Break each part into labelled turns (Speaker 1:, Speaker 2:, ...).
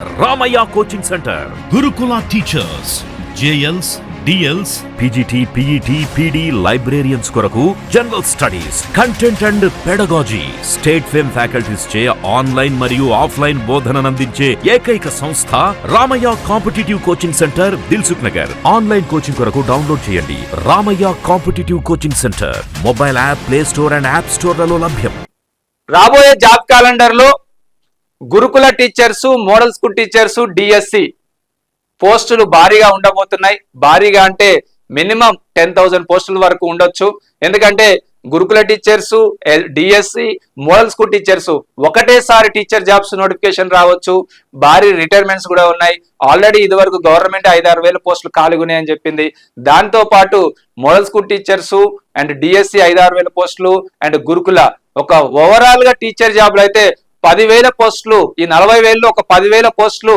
Speaker 1: Ramayya coaching centre Gurukula teachers JLs DLs PGT PET PD librarians కొరకు general studies content and pedagogy state fame faculties చే online మరియు offline బోధననందించే ఏకైక సంస్థ Ramayya competitive coaching centre Dilsukhnagar. Online coaching కొరకు download చేయండి Ramayya competitive coaching centre. Mobile app, play store and app స్టోర్లలో లభ్యం.
Speaker 2: రాబోయే జాబ్ క్యాలెండర్ లో Gurukula teachers, model school teachers, DSC పోస్టులు భారీగా ఉండబోతున్నాయి. భారీగా అంటే మినిమం 10,000 పోస్టుల వరకు ఉండొచ్చు. ఎందుకంటే గురుకుల teachers, DSC, model school teachers ఒకటేసారి టీచర్ జాబ్స్ నోటిఫికేషన్ రావచ్చు. భారీ రిటైర్మెంట్స్ కూడా ఉన్నాయి. ఆల్రెడీ ఇదివరకు గవర్నమెంట్ 5-6 వేల పోస్టులు ఖాళీగా ఉన్నాయని చెప్పింది. దాంతో పాటు model school teachers and DSC 5-6 వేల పోస్టులు అండ్ గురుకుల ఒక ఓవరాల్ గా టీచర్ జాబ్లు అయితే 10,000 పోస్టులు. ఈ 40,000లో ఒక 10,000 పోస్టులు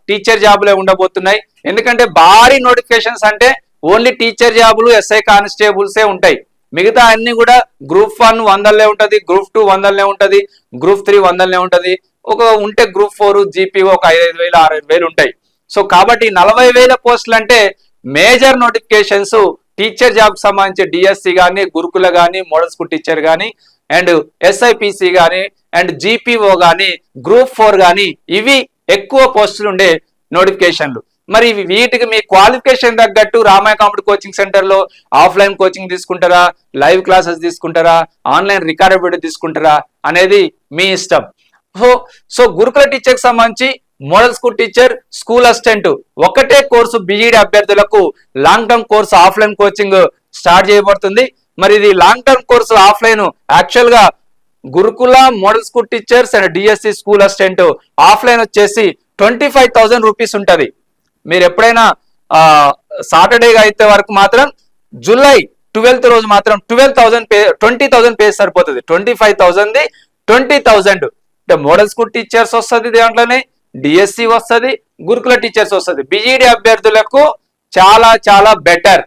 Speaker 2: టీచర్ జాబులే ఉండబోతున్నాయి. ఎందుకంటే భారీ నోటిఫికేషన్స్ అంటే ఓన్లీ టీచర్ జాబులు, ఎస్ఐ కానిస్టేబుల్సే ఉంటాయి. మిగతా అన్ని కూడా గ్రూప్ 1 100లే ఉంటది, గ్రూప్ 2 100లే ఉంటది, గ్రూప్ 3 100లే ఉంటది. ఒక ఉంటే గ్రూప్ 4 జీపీఓ ఒక 5,000 6,000 ఉంటాయి. సో కాబట్టి 40,000 పోస్టులు అంటే మేజర్ నోటిఫికేషన్స్. టీచర్ జాబ్ సంబంధించి డిఎస్సి కానీ, గురుకుల కానీ, మోడల్ స్కూల్ టీచర్ కానీ అండ్ ఎస్ఐపిసి కానీ అండ్ జీపీఓ కానీ, గ్రూప్ 4 కానీ ఇవి ఎక్కువ పోస్టులు ఉండే నోటిఫికేషన్లు. మరి వీటికి మీ క్వాలిఫికేషన్ తగ్గట్టు రామయ్య కాంపిటిటివ్ కోచింగ్ సెంటర్ లో ఆఫ్లైన్ కోచింగ్ తీసుకుంటారా, లైవ్ క్లాసెస్ తీసుకుంటారా, ఆన్లైన్ రికార్డెడ్ వీడియో తీసుకుంటారా అనేది మీ ఇష్టం. సో గురుకుల టీచర్ కి సంబంధించి model school teacher, school assistant ఒకటే కోర్సు బీఈడి అభ్యర్థులకు long term course offline coaching start చేయబడుతుంది. మరి ఇది long term course offline actual గా గురుకుల, model school teachers and DSC school assistant offline వచ్చేసి 25,000 రూపీస్ ఉంటది. మీరు ఎప్పుడైనా సాటర్డే అయితే వరకు మాత్రం జూలై 12th రోజు మాత్రం 20,000 పే సరిపోతుంది. 25,000 20,000 అంటే మోడల్ స్కూల్ టీచర్స్ వస్తుంది, దాంట్లోనే డిఎస్సి వస్తుంది, గురుకుల టీచర్స్ వస్తుంది. బీఈడి అభ్యర్థులకు చాలా చాలా బెటర్.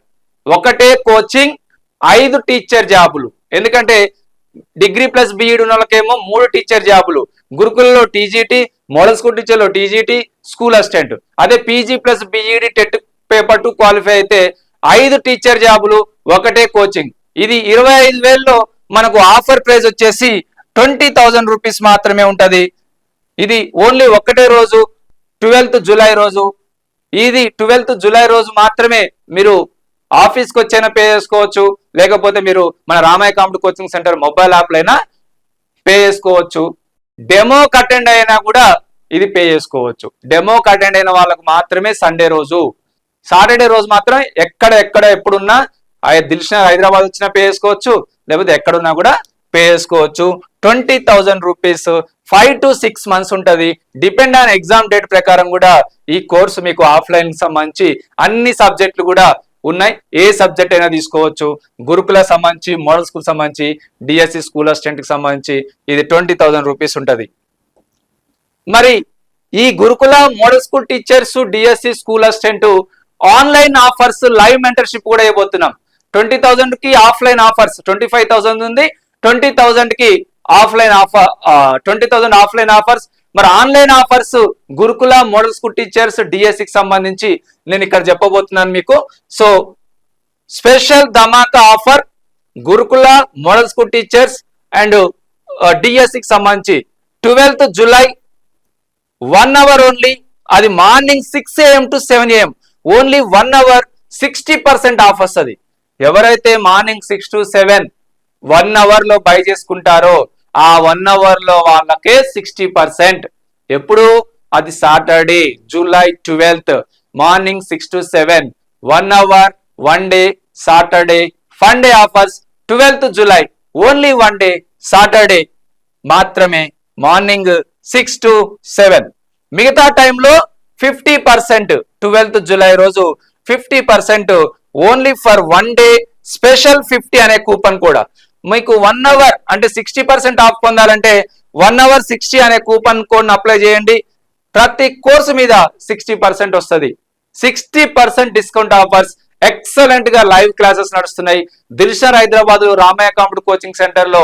Speaker 2: ఒకటే కోచింగ్ 5 టీచర్ జాబులు. ఎందుకంటే డిగ్రీ ప్లస్ బీఈడి ఉన్న వాళ్ళకేమో 3 టీచర్ జాబులు, గురుకులలో టీజీటీ, మోడల్ స్కూల్ టీచర్లో టీజీటీ, స్కూల్ అసిస్టెంట్. అదే PG plus BEd TET paper 2 qualify అయితే 5 టీచర్ జాబులు, ఒకటే కోచింగ్. ఇది 25,000లో మనకు ఆఫర్ ప్రైస్ వచ్చేసి 20,000 రూపీస్ మాత్రమే ఉంటది. ఇది ఓన్లీ ఒకటే రోజు 12th జూలై రోజు. ఇది 12th జూలై రోజు మాత్రమే మీరు ఆఫీస్కి వచ్చైనా పే చేసుకోవచ్చు, లేకపోతే మీరు మన Ramaiah competitive coaching centre mobile యాప్లో అయినా పే చేసుకోవచ్చు. డెమోకి అటెండ్ అయినా కూడా ఇది పే చేసుకోవచ్చు. డెమోకి అటెండ్ అయిన వాళ్ళకు మాత్రమే సండే రోజు. సాటర్డే రోజు మాత్రం ఎక్కడ ఎప్పుడున్నా దిల్షనగర్ హైదరాబాద్ వచ్చినా పే చేసుకోవచ్చు, లేకపోతే ఎక్కడున్నా కూడా పే చేసుకోవచ్చు. 20,000 రూపీస్ 5 to 6 months ఉంటుంది. డిపెండ్ ఆన్ ఎగ్జామ్ డేట్ ప్రకారం కూడా ఈ కోర్సు మీకు ఆఫ్లైన్ సంబంధించి అన్ని సబ్జెక్టులు కూడా ఉన్నాయి. ఏ సబ్జెక్ట్ అయినా తీసుకోవచ్చు. గురుకుల సంబంధించి, మోడల్ స్కూల్ సంబంధించి, డిఎస్సి స్కూల్ అసిస్టెంట్ కి సంబంధించి ఇది 20,000 రూపీస్ ఉంటుంది. మరి ఈ గురుకుల, model school teachers, DSC school assistant online offers, live mentorship కూడా ఇవ్వబోతున్నాం. 20,000 కి ఆఫ్లైన్ ఆఫర్స్ 25,000 ఉంది, 20,000 కి ఆఫ్లైన్ ఆఫర్ 20,000 ఆఫ్లైన్ ఆఫర్స్. మరి online offers Gurukula, model school teachers, డిఎస్సికి సంబంధించి నేను ఇక్కడ చెప్పబోతున్నాను మీకు. సో స్పెషల్ ధమాకా ఆఫర్ గురుకుల, మోడల్ స్కూల్ టీచర్స్ అండ్ డిఎస్సికి సంబంధించి 12th జూలై 1 hour ఓన్లీ. అది morning 6 AM to 7 AM only 1 hour 60% of వస్తుంది. ఎవరైతే మార్నింగ్ 6 to 7 1 hour లో బై చేసుకుంటారో ఆ 1 hour లో వాళ్ళకే 60%. ఎప్పుడు? అది Saturday July 12th morning 6 to 7 1 hour 1 day Saturday fun day offers. 12th July only 1 day Saturday మాత్రమే మార్నింగ్ 6 to 7. మిగతా టైంలో 50%. 12th జూలై రోజు 50% ఓన్లీ ఫర్ 1 day స్పెషల్ 50 అనే కూపన్ కూడా మీకు 1 hour అంటే 60% ఆఫ్ పొందాలంటే 1 hour 60 అనే కూపన్ కోడ్ అప్లై చేయండి. ప్రతి కోర్సు మీద 60% వస్తుంది. 60% డిస్కౌంట్ ఆఫర్స్. ఎక్సలెంట్ గా లైవ్ క్లాసెస్ నడుస్తున్నాయి. Dilsukhnagar Hyderabad Ramaiah competitive coaching centre లో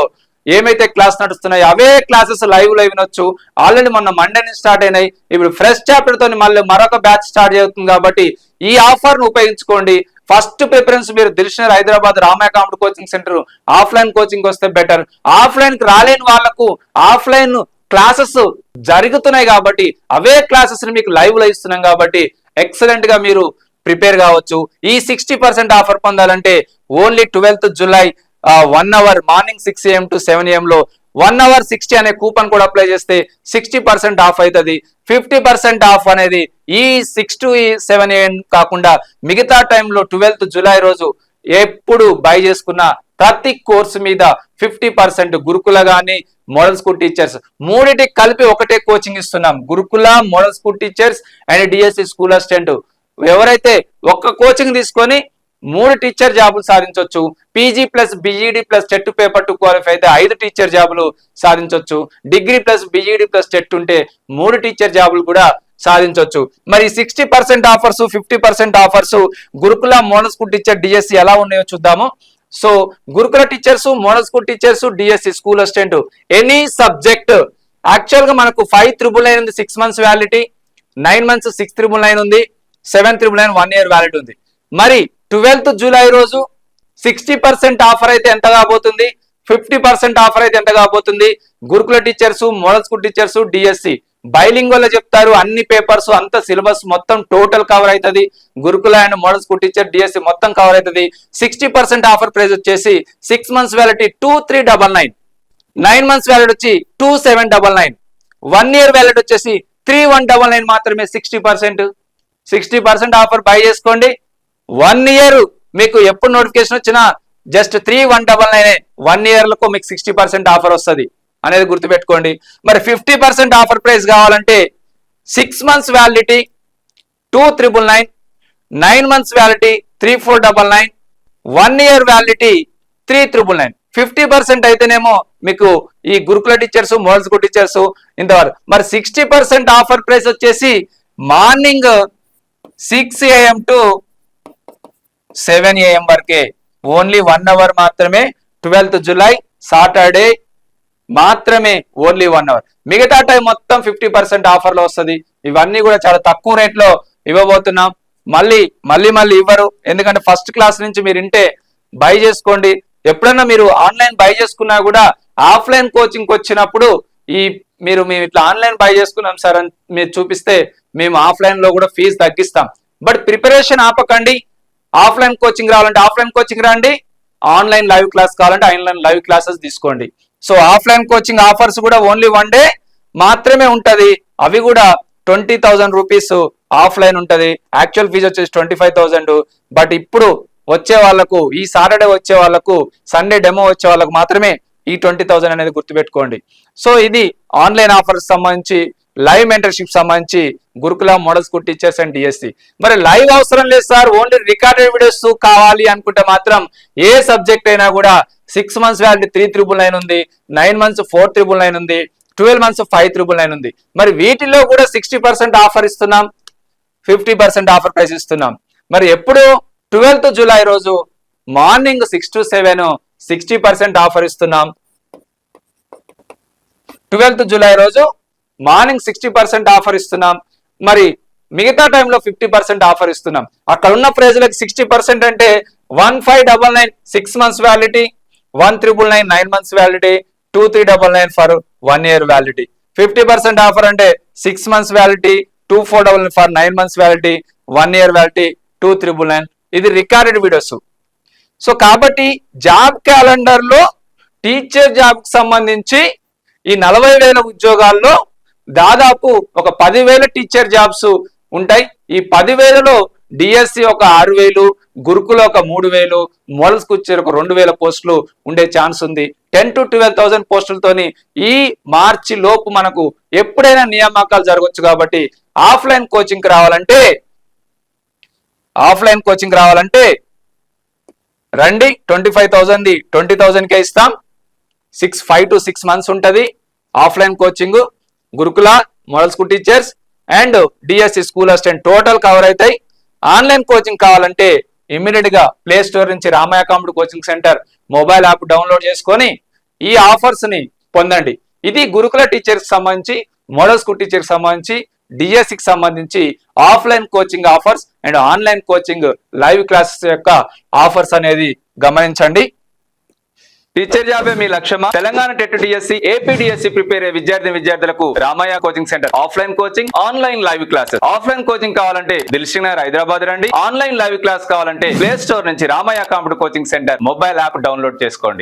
Speaker 2: ఏమైతే క్లాస్ నడుస్తున్నాయో అవే క్లాసెస్ లైవ్ వినొచ్చు. ఆల్రెడీ మొన్న మండే నుంచి స్టార్ట్ అయినాయి, ఇప్పుడు ఫ్రెష్ చాప్టర్ తోని మళ్ళీ మరొక బ్యాచ్ స్టార్ట్ అవుతుంది. కాబట్టి ఈ ఆఫర్ ను ఉపయోగించుకోండి. ఫస్ట్ ప్రిఫరెన్స్ మీరు Dilsukhnagar Hyderabad Ramayya competitive coaching centre offline coaching వస్తే బెటర్. ఆఫ్లైన్ కి రాలేని వాళ్లకు ఆఫ్లైన్ క్లాసెస్ జరుగుతున్నాయి కాబట్టి అవే క్లాసెస్ ని మీకు లైవ్ లో ఇస్తున్నాం కాబట్టి ఎక్సలెంట్ గా మీరు ప్రిపేర్ కావచ్చు. ఈ 60% ఆఫర్ పొందాలంటే only 12th July 1 hour morning 6 AM to 7 AM లో 1 hour 60 అనే కూపన్ కూడా అప్లై చేస్తే 60% ఆఫ్ అవుతుంది. 50% ఆఫ్ అనేది ఈ 6 to 7 AM కాకుండా మిగతా టైంలో 12th జూలై రోజు ఎప్పుడు బై చేసుకున్న ప్రతి కోర్సు మీద 50% గురుకుల గాని మోడల్ స్కూల్ టీచర్స్ మూడింటికి కలిపి ఒకటే కోచింగ్ ఇస్తున్నాం. Gurukula, model school teachers and DSC school assistant ఎవరైతే ఒక్క కోచింగ్ తీసుకొని 3 టీచర్ జాబులు సాధించవచ్చు. PG plus BEd plus TET paper 2 qualify అయితే 5 టీచర్ జాబులు సాధించవచ్చు. Degree plus BEd plus TET ఉంటే 3 టీచర్ జాబులు కూడా సాధించవచ్చు. మరి 60% offers, 50% offers Gurukula, model school teacher, DSC ఎలా ఉన్నాయో చూద్దాము. So Gurukula teachers, model school teachers, DSC school assistant any subject actual గా మనకు 5,999 ఉంది 6 months వ్యాలిడిటీ, 9 months 6,999 ఉంది, 7,999 1 year వ్యాలిడిటీ ఉంది. మరి 12th జూలై రోజు 60% ఆఫర్ అయితే ఎంత కాబోతుంది, 50% ఆఫర్ అయితే ఎంత కాబోతుంది? గురుకుల teachers, model school teachers, DSC bilingual చెప్తారు. అన్ని పేపర్స్ అంత సిలబస్ మొత్తం టోటల్ కవర్ అవుతుంది. గురుకుల and model school teacher, DSC మొత్తం కవర్ అవుతుంది. 60% ఆఫర్ ప్రైస్ వచ్చేసి 6 months వ్యాలిడిటీ 2,399, 9 months వ్యాలిడిటీ వచ్చి 2,799, 1 year వ్యాలిడిటీ వచ్చేసి 3,199 మాత్రమే. 60% ఆఫర్ బై చేసుకోండి. 1 year మీకు ఎప్పుడు నోటిఫికేషన్ వచ్చినా జస్ట్ 3,199, 1 year లకు మీకు 60% ఆఫర్ వస్తుంది అనేది గుర్తుపెట్టుకోండి. మరి 50% ఆఫర్ ప్రైస్ కావాలంటే 6 months validity 2,399, 9 months validity 3,499, 1 year validity 3,399. 50% అయితేనేమో మీకు ఈ గురుకుల టీచర్స్, మోడల్ స్కూల్ టీచర్స్ ఇంతవరకు. మరి 60% ఆఫర్ ప్రైస్ వచ్చేసి మార్నింగ్ 6 AM to 7 AM వరకే, ఓన్లీ 1 hour మాత్రమే. 12th జూలై సాటర్డే మాత్రమే, ఓన్లీ 1 hour. మిగతా టైం మొత్తం 50% ఆఫర్ లో వస్తుంది. ఇవన్నీ కూడా చాలా తక్కువ రేట్ లో ఇవ్వబోతున్నాం. మళ్ళీ ఇవ్వరు, ఎందుకంటే ఫస్ట్ క్లాస్ నుంచి మీరు ఇంటే బై చేసుకోండి. ఎప్పుడన్నా మీరు ఆన్లైన్ బై చేసుకున్నా కూడా ఆఫ్లైన్ కోచింగ్ వచ్చినప్పుడు మేము ఇట్లా ఆన్లైన్ బై చేసుకున్నాం సార్ అని మీరు చూపిస్తే మేము ఆఫ్లైన్ లో కూడా ఫీజు తగ్గిస్తాం. బట్ ప్రిపరేషన్ ఆపకండి. ఆఫ్లైన్ కోచింగ్ రావాలంటే ఆఫ్లైన్ కోచింగ్ రండి, ఆన్లైన్ లైవ్ క్లాస్ కావాలంటే ఆన్లైన్ లైవ్ క్లాసెస్ తీసుకోండి. సో ఆఫ్లైన్ కోచింగ్ ఆఫర్స్ కూడా ఓన్లీ 1 day మాత్రమే ఉంటది. అవి కూడా 20,000 రూపీస్ ఆఫ్లైన్ ఉంటది. యాక్చువల్ ఫీజు వచ్చేసి 25,000. బట్ ఇప్పుడు వచ్చే వాళ్ళకు, ఈ సాటర్డే వచ్చే వాళ్ళకు, సండే డెమో వచ్చే వాళ్ళకు మాత్రమే ఈ 20,000 అనేది గుర్తుపెట్టుకోండి. సో ఇది ఆన్లైన్ ఆఫర్స్ సంబంధించి, లైవ్ మెంటర్షిప్ సంబంధించి గురుకుల, model school teachers and DSC. మరి లైవ్ అవసరం లేదు సార్, ఓన్లీ రికార్డెడ్ వీడియోస్ కావాలి అనుకుంటే మాత్రం ఏ సబ్జెక్ట్ అయినా కూడా 6 months వ్యాలిడిటీ 3,399 ఉంది, 9 months 4,399 ఉంది, 12 months 5,399 ఉంది. మరి వీటిలో కూడా 60% ఆఫర్ ఇస్తున్నాం, 50% ఆఫర్ ప్రైస్ ఇస్తున్నాం. మరి ఎప్పుడు 12th జూలై రోజు మార్నింగ్ 6 to 7 60% ఆఫర్ ఇస్తున్నాం. 12th జూలై రోజు మార్నింగ్ 60% ఆఫర్ ఇస్తున్నాం. మరి మిగతా టైంలో 50% ఆఫర్ ఇస్తున్నాం. అక్కడ ఉన్న ప్రైజ్లకి 60% అంటే 1,599 6 months validity, 1,399 9 months validity, 2,399 for 1 year validity. 50% offer అంటే 6 months validity, 2,499 for 9 months validity, 1 year validity, 2,399. ఇది రికార్డెడ్ వీడియోస్. సో కాబట్టి జాబ్ క్యాలెండర్ లో టీచర్ జాబ్ కి సంబంధించి ఈ 40,000 ఉద్యోగాల్లో దాదాపు ఒక 10,000 టీచర్ జాబ్స్ ఉంటాయి. ఈ 10,000లో డిఎస్సి ఒక 6,000, గురుకుల ఒక 3,000, మోడల్ స్కూల్ ఒక 2,000 పోస్టులు ఉండే ఛాన్స్ ఉంది. 10,000 to 12,000 పోస్టులతోని ఈ మార్చి లోపు మనకు ఎప్పుడైనా నియామకాలు జరగవచ్చు. కాబట్టి ఆఫ్లైన్ కోచింగ్ రావాలంటే రండి. 25,000 20,000కే ఇస్తాం. 5 to 6 months ఉంటది offline coaching. Gurukula, model school teachers and DSC school assistant total cover అవుతాయి. ఆన్లైన్ కోచింగ్ కావాలంటే ఇమ్మీడియట్ గా ప్లే స్టోర్ నుంచి Ramayya competitive coaching centre mobile app download చేసుకొని ఈ ఆఫర్స్ ని పొందండి. ఇది గురుకుల టీచర్స్ సంబంధించి, మోడల్ స్కూల్ టీచర్ సంబంధించి, డిఎస్సికి సంబంధించి offline coaching offers and online coaching live classes యొక్క ఆఫర్స్ అనేది గమనించండి. టీచర్ జాబే మీ లక్ష్యమా? Telangana TET DSC, AP DSC prepare అయ్యే విద్యార్థులకు Ramayya coaching centre offline coaching, online live classes. Offline coaching కావాలంటే దిల్సుఖ్ నగర్ హైదరాబాద్ రండి. ఆన్లైన్ లైవ్ క్లాస్ కావాలంటే ప్లే స్టోర్ నుంచి Ramayya computer coaching centre mobile app download చేసుకోండి.